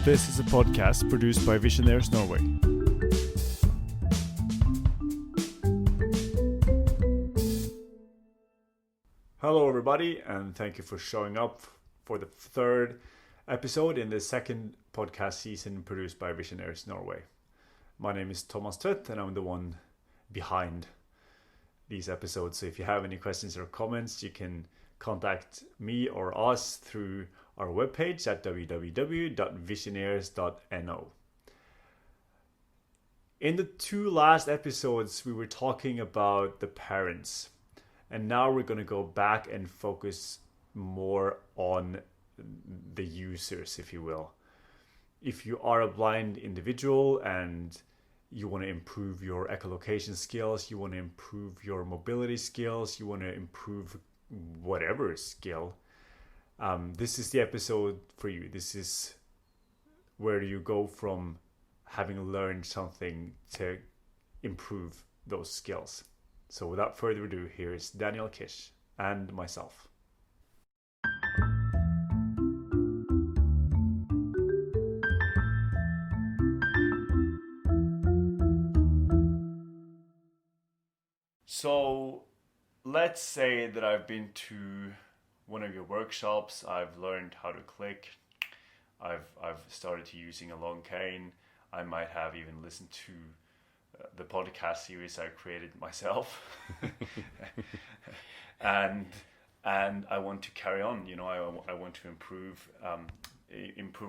This is a podcast produced by Visioneers Norway. Hello everybody, and thank you for showing up for the third episode in the second podcast season produced by Visioneers Norway. My name is Thomas Tvedt, and I'm the one behind these episodes. So if you have any questions or comments, you can contact me or us through our webpage at www.visioneers.no. In the two last episodes, we were talking about the parents, and now we're going to go back and focus more on the users, if you will. If you are a blind individual and you want to improve your echolocation skills, you want to improve your mobility skills, you want to improve whatever skill, this is the episode for you. This is where you go from having learned something to improve those skills. So without further ado, here is Daniel Kish and myself. So let's say that I've been to one of your workshops. I've learned how to click. I've started to using a long cane. I might have even listened to the podcast series I created myself, and I want to carry on. You know, I want to improve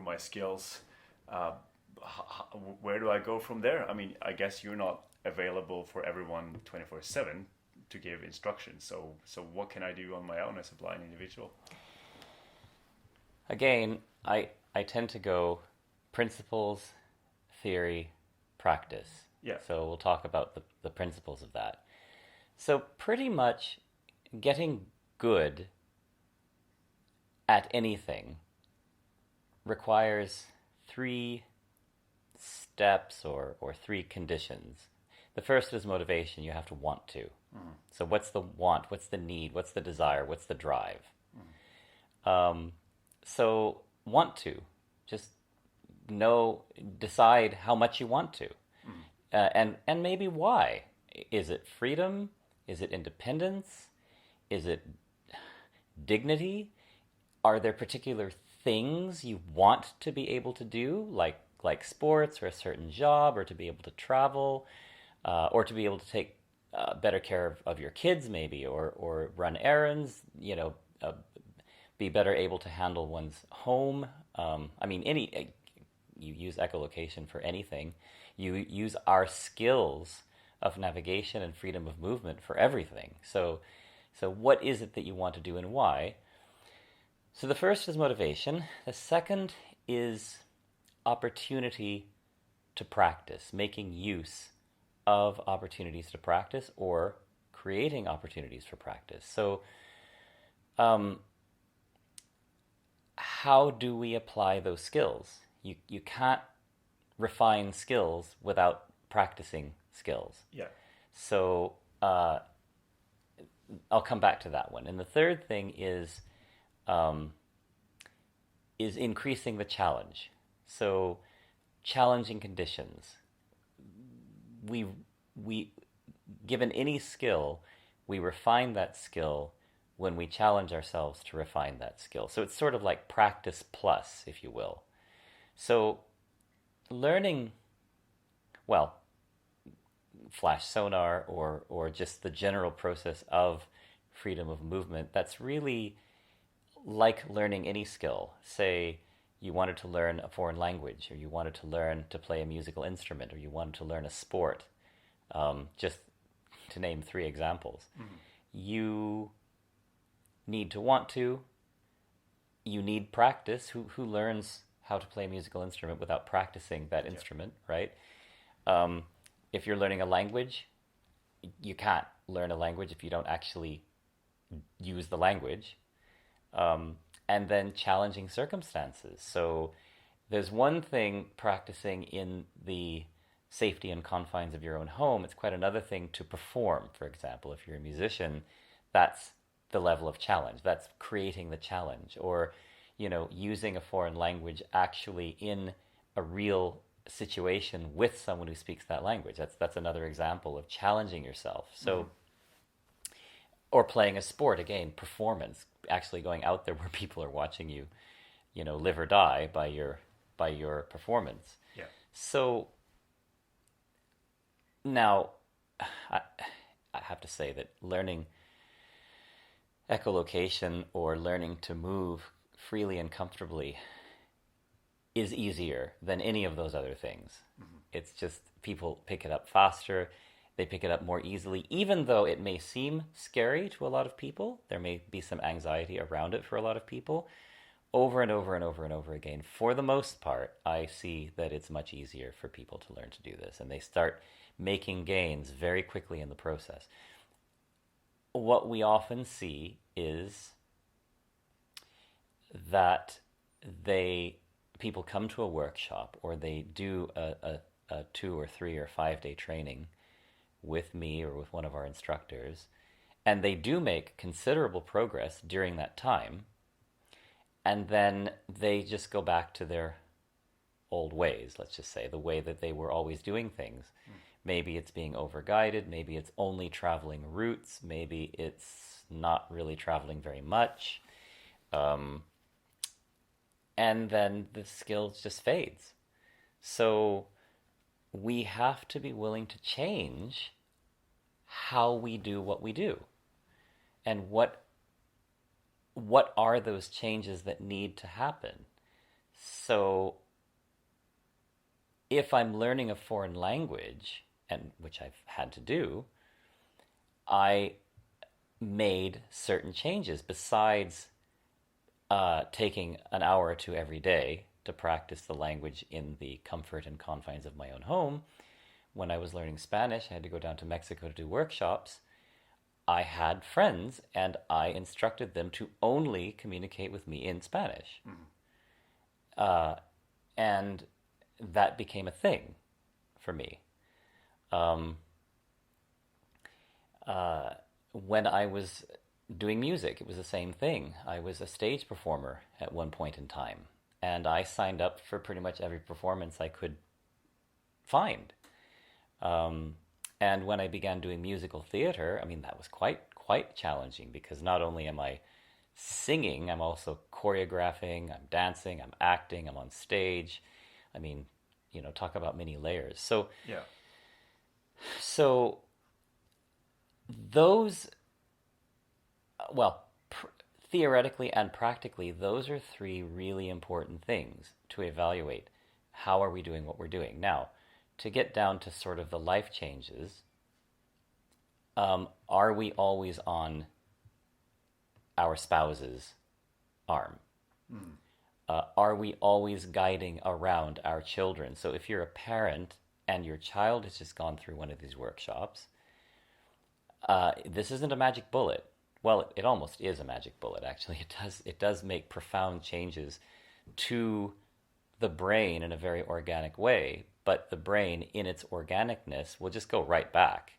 my skills. Where do I go from there? I mean, I guess you're not available for everyone 24/7 to give instructions. So what can I do on my own as a blind individual? Again, I tend to go principles, theory, practice. Yeah. So we'll talk about the principles of that. So pretty much getting good at anything requires three steps or three conditions. The first is motivation. You have to want to. Mm. So what's the want? What's the need? What's the desire? What's the drive? Mm. So want to. Just decide how much you want to. Mm. And maybe why. Is it freedom? Is it independence? Is it dignity? Are there particular things you want to be able to do, like sports or a certain job, or to be able to travel, or to be able to take better care of your kids maybe, or run errands, be better able to handle one's home. You use echolocation for anything. You use our skills of navigation and freedom of movement for everything. So what is it that you want to do and why? So the first is motivation. The second is opportunity to practice, making use of opportunities to practice or creating opportunities for practice. So how do we apply those skills? You can't refine skills without practicing skills. Yeah. So I'll come back to that one. And the third thing is increasing the challenge. So challenging conditions. We given any skill, we refine that skill when we challenge ourselves to refine that skill. So it's sort of like practice plus, if you will. So learning, flash sonar or just the general process of freedom of movement, that's really like learning any skill. Say you wanted to learn a foreign language, or you wanted to learn to play a musical instrument, or you wanted to learn a sport, just to name three examples. Mm-hmm. You need to want to, you need practice. Who learns how to play a musical instrument without practicing that instrument, right? If you're learning a language, you can't learn a language if you don't actually use the language. And then challenging circumstances. So there's one thing practicing in the safety and confines of your own home. It's quite another thing to perform. For example, if you're a musician, that's the level of challenge. That's creating the challenge. Or using a foreign language actually in a real situation with someone who speaks that language. That's another example of challenging yourself. So, or playing a sport, again, performance, actually going out there where people are watching you, live or die by your performance. Yeah. So now, I have to say that learning echolocation or learning to move freely and comfortably is easier than any of those other things. It's just people pick it up faster, they pick it up more easily, even though it may seem scary to a lot of people. There may be some anxiety around it for a lot of people. Over and over and over and over again, for the most part, I see that it's much easier for people to learn to do this, and they start making gains very quickly in the process. What we often see is that people come to a workshop, or they do a 2 or 3 or 5 day training with me or with one of our instructors, and they do make considerable progress during that time, and then they just go back to their old ways, let's just say, the way that they were always doing things. Maybe it's being overguided, maybe it's only traveling routes, maybe it's not really traveling very much. And then the skills just fades. So we have to be willing to change how we do what we do. And what are those changes that need to happen? So if I'm learning a foreign language, and which I've had to do, I made certain changes besides taking an hour or two every day to practice the language in the comfort and confines of my own home. When I was learning Spanish, I had to go down to Mexico to do workshops. I had friends, and I instructed them to only communicate with me in Spanish. And that became a thing for me. When I was doing music, it was the same thing. I was a stage performer at one point in time, and I signed up for pretty much every performance I could find. And when I began doing musical theater, I mean, that was quite challenging, because not only am I singing, I'm also choreographing, I'm dancing, I'm acting, I'm on stage. I mean, talk about many layers. So yeah. So those, theoretically and practically, those are 3 really important things to evaluate. How are we doing what we're doing? Now, to get down to sort of the life changes, are we always on our spouse's arm? Are we always guiding around our children? So if you're a parent and your child has just gone through one of these workshops, this isn't a magic bullet. Well, it almost is a magic bullet, actually. It does make profound changes to the brain in a very organic way, but the brain, in its organicness, will just go right back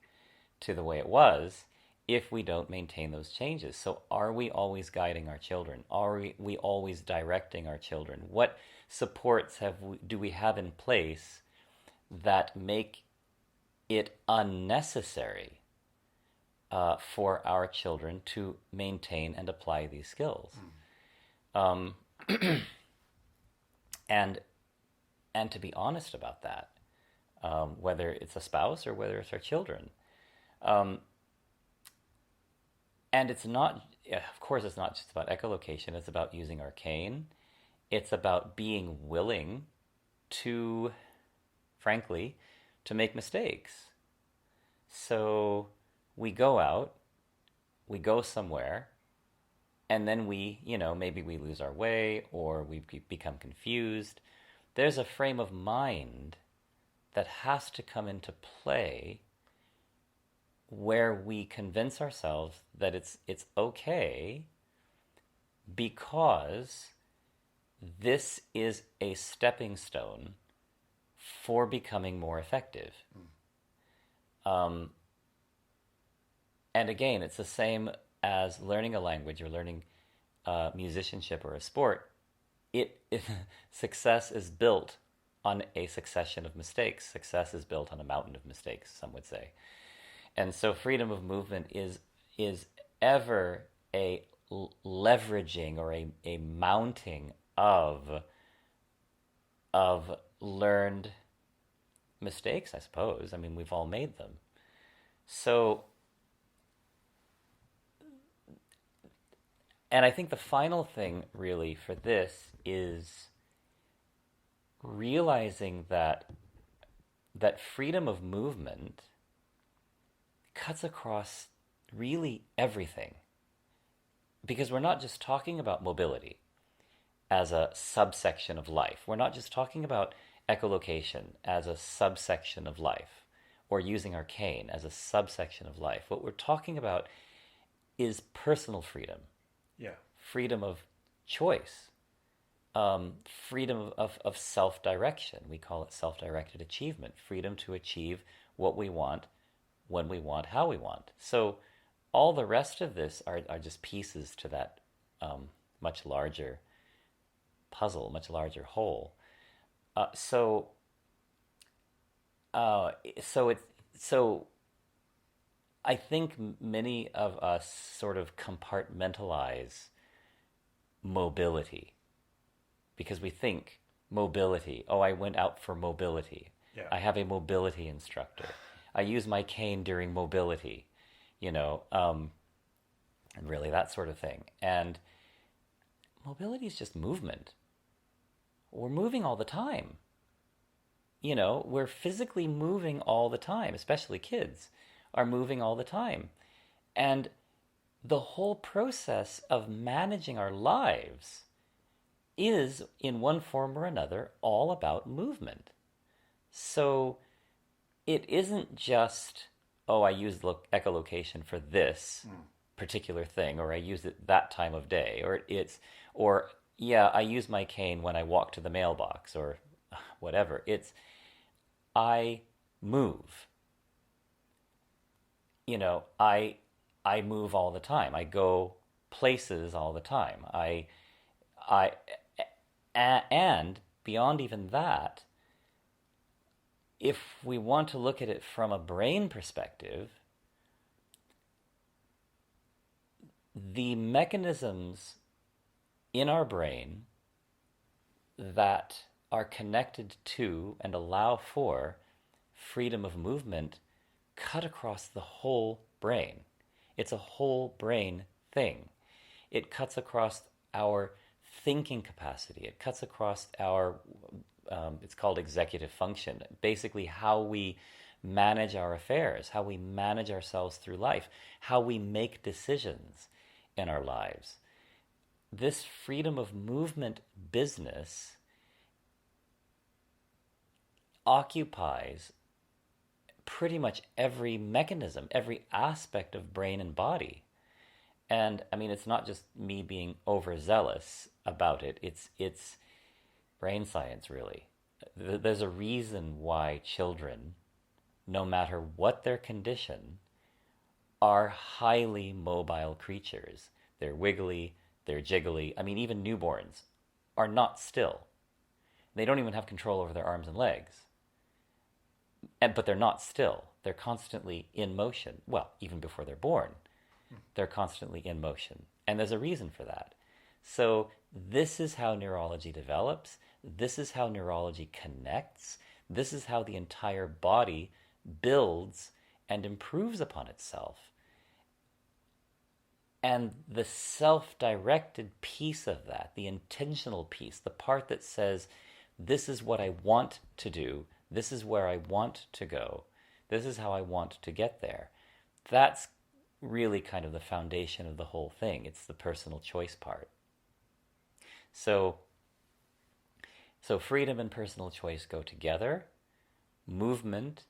to the way it was if we don't maintain those changes. So are we always guiding our children? Are we always directing our children? What supports do we have in place that make it unnecessary for our children to maintain and apply these skills? And to be honest about that, whether it's a spouse or whether it's our children. And it's not, of course, it's not just about echolocation. It's about using arcane. It's about being willing to, frankly, to make mistakes. So we go out, we go somewhere, and then maybe we lose our way or we become confused. There's a frame of mind that has to come into play where we convince ourselves that it's okay, because this is a stepping stone for becoming more effective. And again, it's the same as learning a language or learning musicianship or a sport. success is built on a succession of mistakes. Success is built on a mountain of mistakes, some would say. And so freedom of movement is ever a leveraging or a mounting of learned mistakes, I suppose. I mean, we've all made them. So, and I think the final thing really for this is realizing that freedom of movement cuts across really everything. Because we're not just talking about mobility as a subsection of life. We're not just talking about echolocation as a subsection of life, or using our cane as a subsection of life. What we're talking about is personal freedom. Yeah. Freedom of choice. Freedom of self-direction. We call it self-directed achievement. Freedom to achieve what we want, when we want, how we want. So all the rest of this are just pieces to that much larger puzzle, much larger whole. So I think many of us sort of compartmentalize mobility because we think mobility. Oh, I went out for mobility. Yeah. I have a mobility instructor. I use my cane during mobility, and really that sort of thing. And mobility is just movement. We're moving all the time. We're physically moving all the time, especially kids are moving all the time. And the whole process of managing our lives is, in one form or another, all about movement. So it isn't just, oh, I use echolocation for this particular thing, or I use it that time of day, or yeah, I use my cane when I walk to the mailbox, or whatever. It's, I move. I move all the time. I go places all the time. And beyond even that, if we want to look at it from a brain perspective, the mechanisms in our brain that are connected to and allow for freedom of movement cut across the whole brain. It's a whole brain thing. It cuts across our thinking capacity. It cuts across our, it's called executive function, basically how we manage our affairs, how we manage ourselves through life, how we make decisions in our lives. This freedom of movement business occupies pretty much every mechanism, every aspect of brain and body. And I mean, it's not just me being overzealous about it. It's brain science, really. There's a reason why children, no matter what their condition, are highly mobile creatures. They're wiggly, they're jiggly. I mean, even newborns are not still. They don't even have control over their arms and legs. But they're not still. They're constantly in motion. Well, even before they're born, they're constantly in motion. And there's a reason for that. So this is how neurology develops. This is how neurology connects. This is how the entire body builds and improves upon itself. And the self-directed piece of that, the intentional piece, the part that says, this is what I want to do, this is where I want to go, this is how I want to get there, that's really kind of the foundation of the whole thing. It's the personal choice part. So freedom and personal choice go together. Movement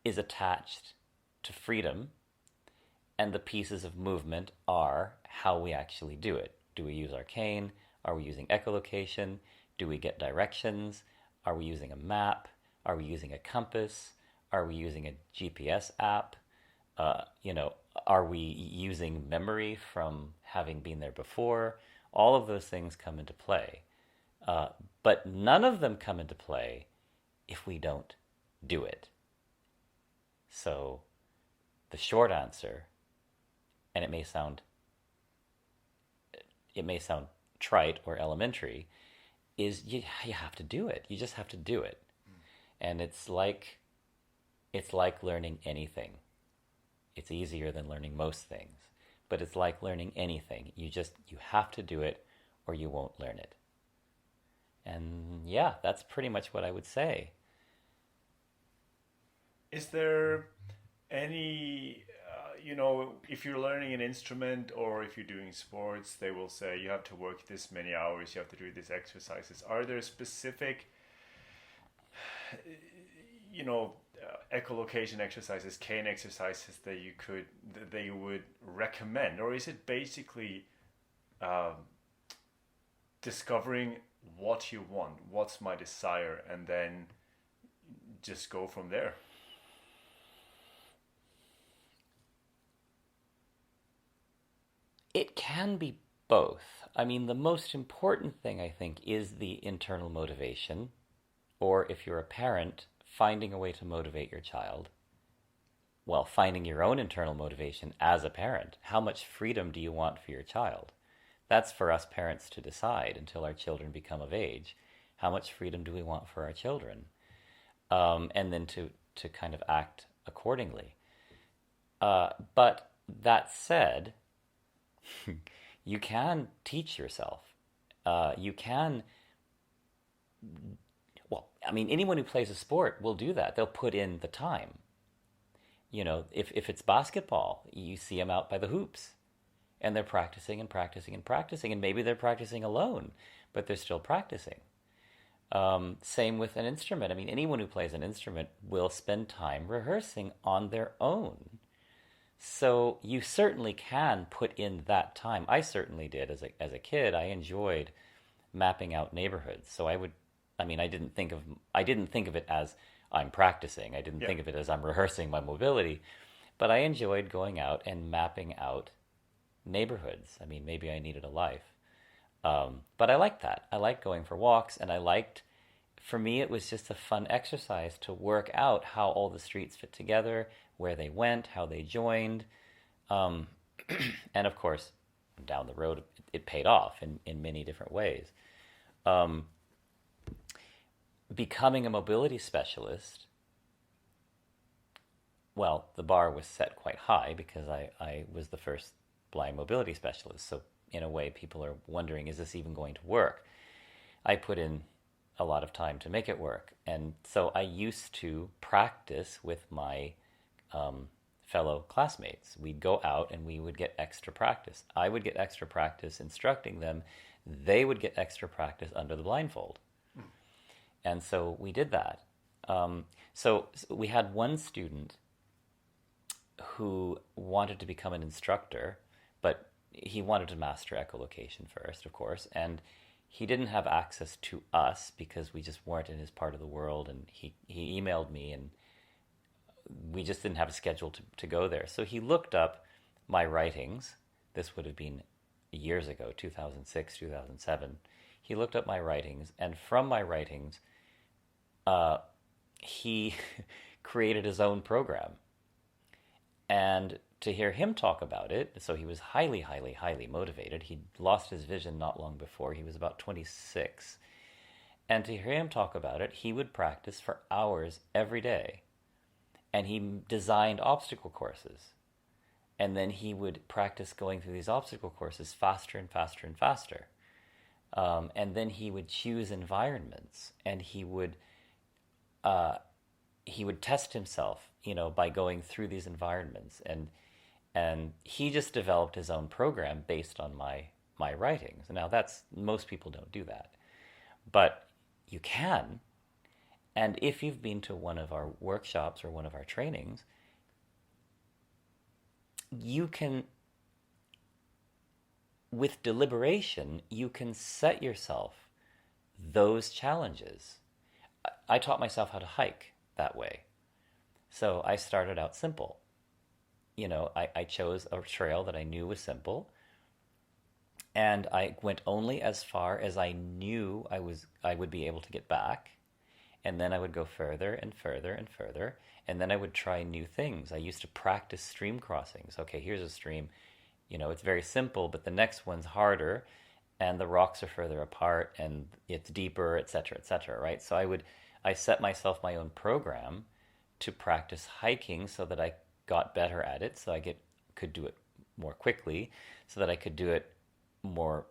is attached to freedom, and the pieces of movement are how we actually do it. Do we use our cane? Are we using echolocation? Do we get directions? Are we using a map? Are we using a compass? Are we using a GPS app? Are we using memory from having been there before? All of those things come into play. But none of them come into play if we don't do it. So the short answer, and it may sound trite or elementary, is you have to do it. You just have to do it. And it's like learning anything. It's easier than learning most things, but it's like learning anything. You have to do it or you won't learn it. And yeah, that's pretty much what I would say. Is there any, if you're learning an instrument or if you're doing sports, they will say you have to work this many hours, you have to do these exercises. Are there specific, echolocation exercises, cane exercises that you would recommend? Or is it basically discovering what you want, what's my desire, and then just go from there? It can be both. I mean, the most important thing, I think, is the internal motivation, or if you're a parent, finding a way to motivate your child. Well, finding your own internal motivation as a parent. How much freedom do you want for your child? That's for us parents to decide until our children become of age. How much freedom do we want for our children? And then to kind of act accordingly. But that said, you can teach yourself. You can, anyone who plays a sport will do that. They'll put in the time. If it's basketball, you see them out by the hoops. And they're practicing and practicing and practicing. And maybe they're practicing alone, but they're still practicing. Same with an instrument. Anyone who plays an instrument will spend time rehearsing on their own. So you certainly can put in that time. I certainly did as a kid. I enjoyed mapping out neighborhoods. So I didn't think of it as I'm practicing. I didn't think of it as I'm rehearsing my mobility, but I enjoyed going out and mapping out neighborhoods. Maybe I needed a life. But I liked that. I liked going for walks, and for me, it was just a fun exercise to work out how all the streets fit together, where they went, how they joined. And of course, down the road, it paid off in many different ways. Becoming a mobility specialist, well, the bar was set quite high because I was the first blind mobility specialist. So in a way, people are wondering, is this even going to work? I put in a lot of time to make it work. And so I used to practice with my fellow classmates. We'd go out and we would get extra practice. I would get extra practice instructing them. They would get extra practice under the blindfold. And so we did that. So we had one student who wanted to become an instructor, but he wanted to master echolocation first, of course, and he didn't have access to us because we just weren't in his part of the world, and he emailed me, and we just didn't have a schedule to go there. So he looked up my writings. This would have been years ago, 2006, 2007. He looked up my writings, and from my writings, he created his own program. And to hear him talk about it, so he was highly, highly, highly motivated. He'd lost his vision not long before. He was about 26. And to hear him talk about it, he would practice for hours every day. And he designed obstacle courses. And then he would practice going through these obstacle courses faster and faster and faster. And then he would choose environments, and he would test himself, by going through these environments. And he just developed his own program based on my writings. Now most people don't do that, but you can. And if you've been to one of our workshops or one of our trainings, you can, with deliberation, you can set yourself those challenges. I taught myself how to hike that way. So I started out simple. I chose a trail that I knew was simple. And I went only as far as I knew I would be able to get back. And then I would go further and further and further. And then I would try new things. I used to practice stream crossings. Okay, here's a stream. It's very simple, but the next one's harder, and the rocks are further apart, and it's deeper, etc., right? So I set myself my own program to practice hiking so that I got better at it, so could do it more quickly, so that I could do it more,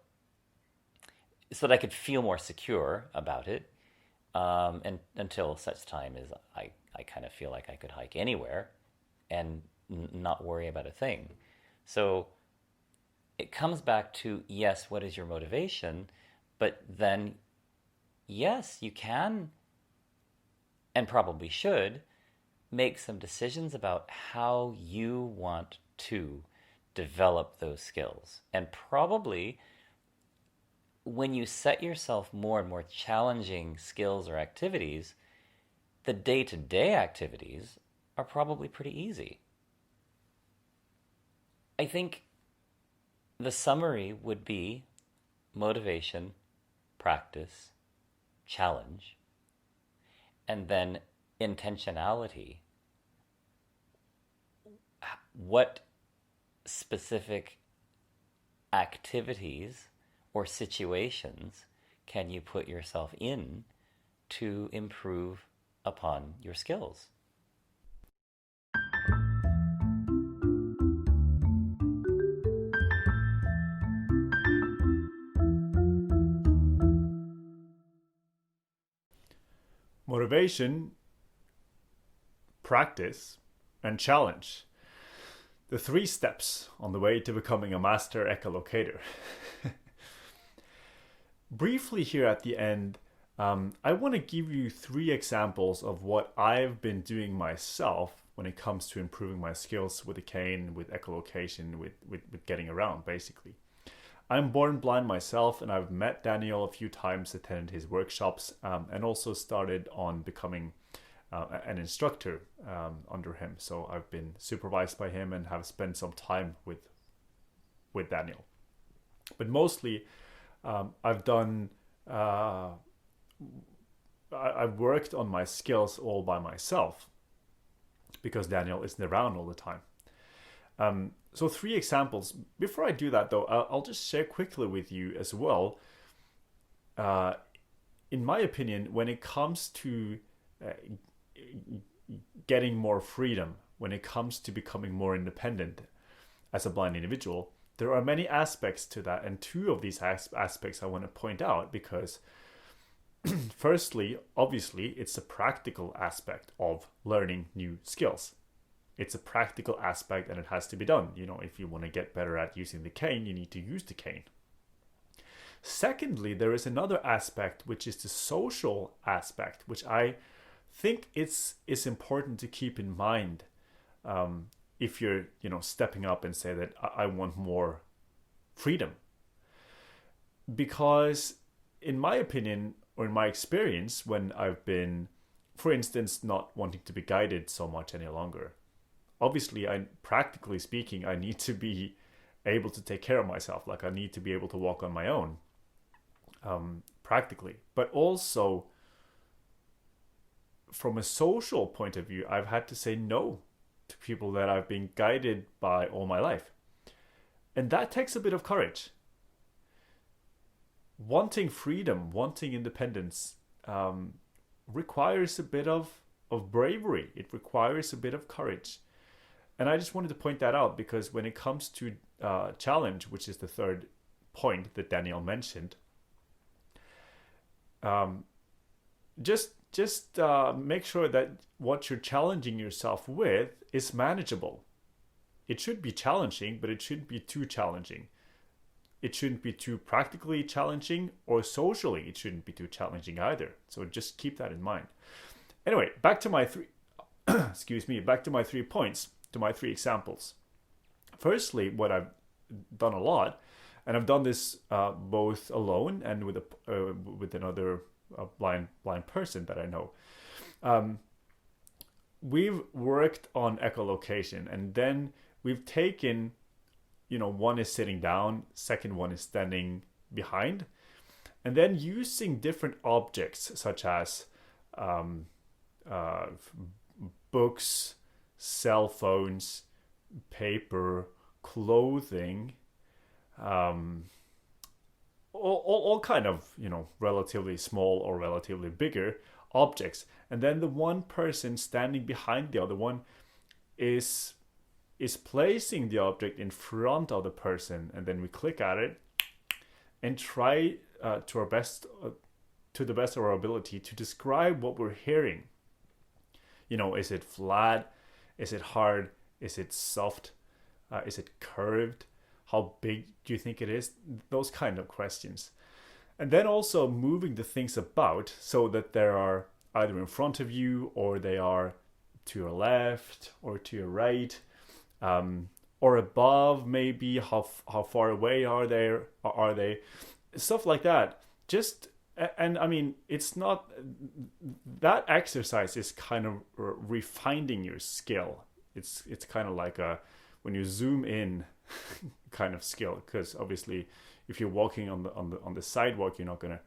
so that I could feel more secure about it, and until such time as I kind of feel like I could hike anywhere and not worry about a thing. So it comes back to, yes, what is your motivation? But then, yes, you can and probably should make some decisions about how you want to develop those skills. And probably when you set yourself more and more challenging skills or activities, the day-to-day activities are probably pretty easy. I think the summary would be motivation, practice, challenge, and then intentionality. What specific activities or situations can you put yourself in to improve upon your skills? Motivation, practice, and challenge. The 3 steps on the way to becoming a master echolocator. Briefly here at the end, I want to give you 3 examples of what I've been doing myself when it comes to improving my skills with the cane, with echolocation, with getting around, basically. I'm born blind myself, and I've met Daniel a few times, attended his workshops, and also started on becoming an instructor under him. So I've been supervised by him and have spent some time with Daniel. But mostly, I've worked on my skills all by myself because Daniel isn't around all the time. So 3 examples. Before I do that, though, I'll just share quickly with you as well. In my opinion, when it comes to getting more freedom, when it comes to becoming more independent as a blind individual, there are many aspects to that. And 2 of these aspects I want to point out because firstly, obviously, it's a practical aspect of learning new skills. It's a practical aspect and it has to be done. If you want to get better at using the cane, you need to use the cane. Secondly, there is another aspect, which is the social aspect, which I think is important to keep in mind if you're, stepping up and say that I want more freedom. Because in my opinion, or in my experience, when I've been, for instance, not wanting to be guided so much any longer, obviously, practically speaking, I need to be able to take care of myself. Like I need to be able to walk on my own, practically. But also, from a social point of view, I've had to say no to people that I've been guided by all my life. And that takes a bit of courage. Wanting freedom, wanting independence, requires a bit of bravery. It requires a bit of courage. And I just wanted to point that out because when it comes to challenge, which is the 3rd point that Daniel mentioned, just make sure that what you're challenging yourself with is manageable. It should be challenging, but it shouldn't be too challenging. It shouldn't be too practically challenging, or socially it shouldn't be too challenging either. So just keep that in mind. Anyway, back to my 3 back to my 3 points, to my 3 examples. Firstly, what I've done a lot, and I've done this both alone and with another blind person that I know. We've worked on echolocation, and then we've taken one is sitting down, second one is standing behind, and then using different objects such as books, cell phones, paper, clothing, all kind of relatively small or relatively bigger objects, and then the one person standing behind the other one is placing the object in front of the person, and then we click at it and try to the best of our ability to describe what we're hearing. Is it flat? Is it hard? Is it soft? Is it curved? How big do you think it is? Those kind of questions. And then also moving the things about so that they are either in front of you, or they are to your left or to your right, or above, maybe how far away are they, stuff like that. And I mean, it's not that exercise is kind of refining your skill. It's kind of like when you zoom in kind of skill, because obviously if you're walking on the sidewalk, you're not going to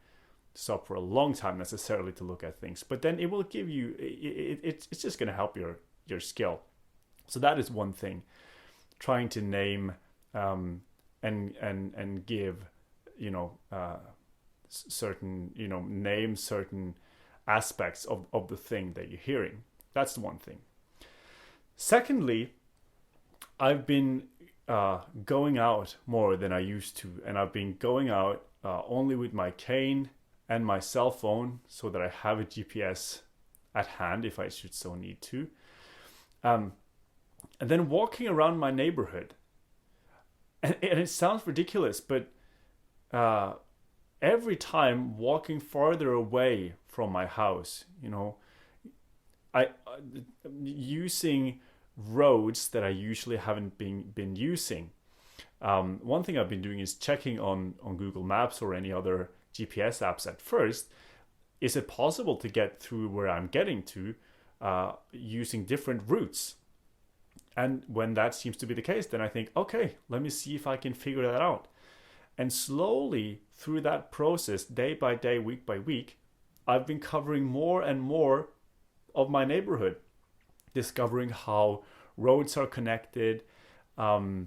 stop for a long time necessarily to look at things, but then it will give you it's just going to help your skill. So that is one thing, trying to name and give certain name certain aspects of the thing that you're hearing. That's the one thing. Secondly, I've been going out more than I used to, and I've been going out only with my cane and my cell phone, so that I have a GPS at hand if I should so need to, and then walking around my neighborhood. And it sounds ridiculous, but every time walking farther away from my house, I using roads that I usually haven't been using. One thing I've been doing is checking on Google Maps or any other GPS apps at first. Is it possible to get through where I'm getting to using different routes? And when that seems to be the case, then I think, okay, let me see if I can figure that out. And slowly through that process, day by day, week by week, I've been covering more and more of my neighborhood, discovering how roads are connected, and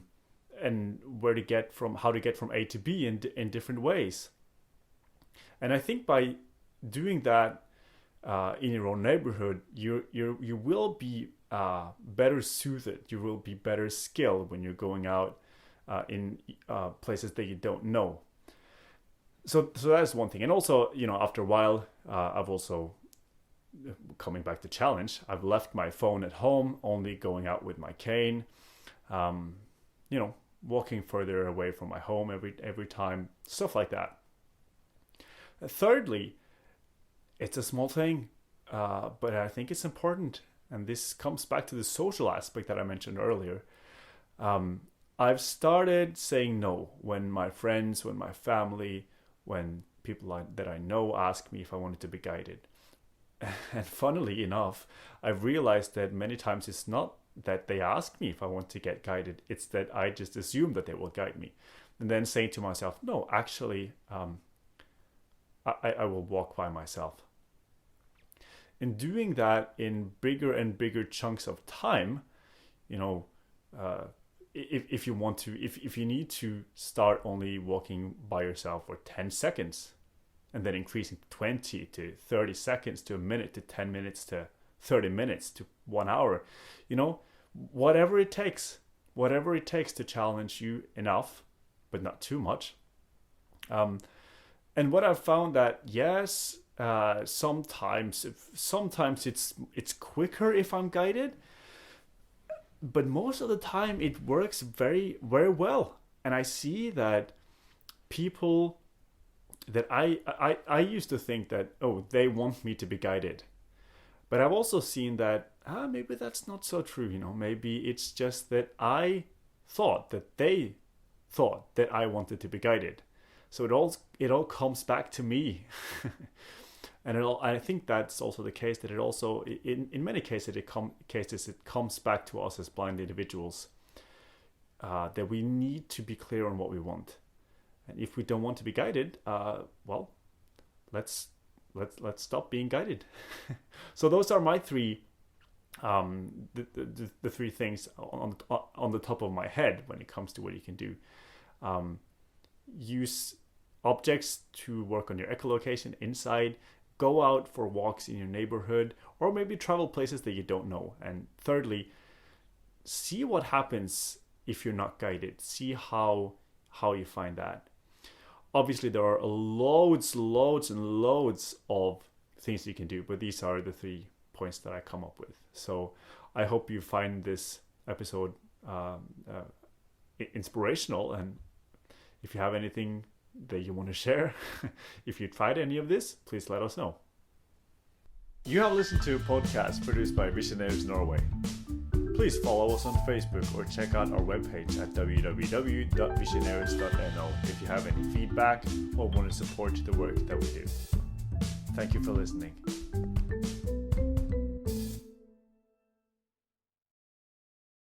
how to get from A to B in different ways. And I think by doing that in your own neighborhood, you will be better suited. You will be better skilled when you're going out in places that you don't know. So that's one thing. And also, after a while, I've also, coming back to challenge, I've left my phone at home, only going out with my cane, walking further away from my home every time, stuff like that. Thirdly, it's a small thing, but I think it's important. And this comes back to the social aspect that I mentioned earlier. I've started saying no when my friends, when my family, when people that I know ask me if I wanted to be guided. And funnily enough, I've realized that many times it's not that they ask me if I want to get guided. It's that I just assume that they will guide me. And then saying to myself, no, actually, I will walk by myself. In doing that in bigger and bigger chunks of time, if you need to start only walking by yourself for 10 seconds, and then increasing 20 to 30 seconds to a minute to 10 minutes to 30 minutes to 1 hour, whatever it takes to challenge you enough, but not too much. And what I've found that, yes, sometimes it's quicker if I'm guided, but most of the time it works very, very well. And I see that people that I used to think that, they want me to be guided. But I've also seen that, maybe that's not so true. Maybe it's just that I thought that they thought that I wanted to be guided. So it all comes back to me. And I think that's also the case, that it also, in many cases, it comes back to us as blind individuals. that we need to be clear on what we want. And if we don't want to be guided, well, let's stop being guided. So those are my three, the three things on the top of my head when it comes to what you can do. Use objects to work on your echolocation inside. Go out for walks in your neighborhood, or maybe travel places that you don't know. And thirdly, see what happens if you're not guided. See how you find that. Obviously, there are loads and loads of things you can do, but these are the 3 points that I come up with. So I hope you find this episode inspirational, and if you have anything that you want to share, if you tried any of this, please let us know. You have listened to a podcast produced by Visioneers Norway. Please follow us on Facebook or check out our webpage at www.visioneers.no if you have any feedback or want to support the work that we do. Thank you for listening.